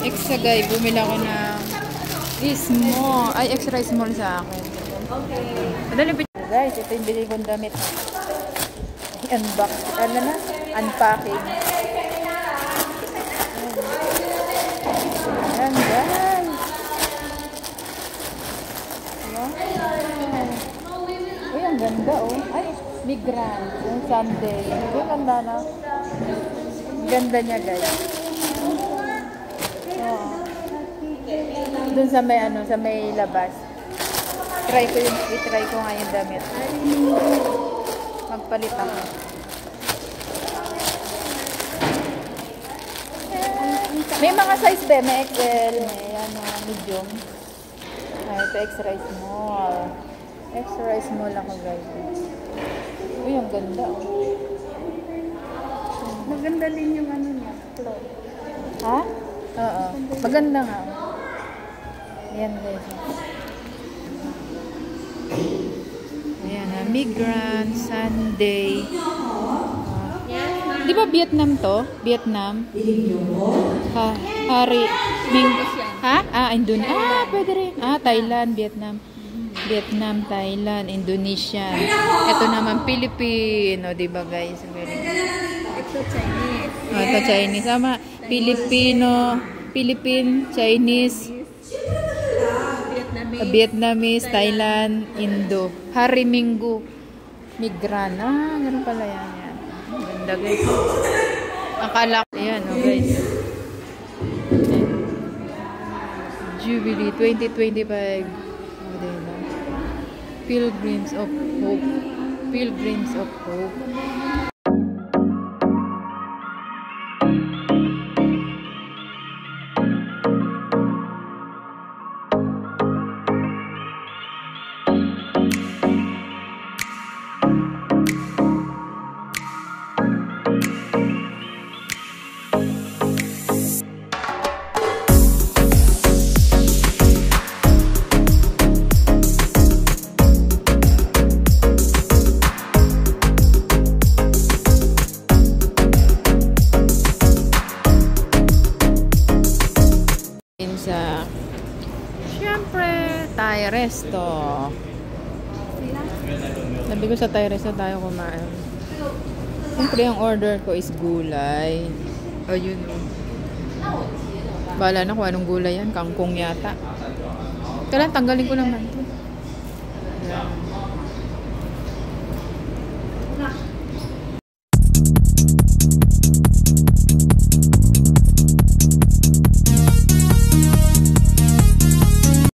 Extra guys, bumili ako ng small. Ay, extra small sa akin. Okay. Madali pa guys, ito yung bili kong damit. I-unbox. Ano na? Unpacking. Ayan guys. Uy, ang ganda oh. Ay, migrant. Yung Sunday. Yung ganda na. Ganda niya guys. Doon sa may ano, sa may labas. I-try ko nga yung damit. Magpalit ako. May mga size ba? May XL, may ano, medium. Ay, ito extra small. Extra small ako guys. Uy, ang ganda oh. Maganda din yung ano niya, cloth. Ha? Oo. Maganda nga. Ayan guys. Ayan ha. Migrant Sunday. Di ba Vietnam to? Vietnam? Ha? Hari. Ha? Indonesia. Pwede rin. Thailand, Vietnam. Vietnam, Thailand, Indonesia. Ito naman Pilipino, di ba guys? Ito Chinese. Ito Chinese. Sama. Filipino, Philippine, Chinese, Vietnamese, Thailand, Indo. Hari Minggu. Migrant. Ganun pala yan. Ganda guys. Akala ko. Ayan guys. Jubilee 2025. Pilgrims of Hope. Pilgrims of Hope. Sa syempre Thai resto. Sabi ko sa Thai resto tayo kumain. Siyempre ang order ko is gulay. Ayun o. Bala na kung anong gulay yan. Kangkong yata. Kailan tanggalin ko naman ito. Yan.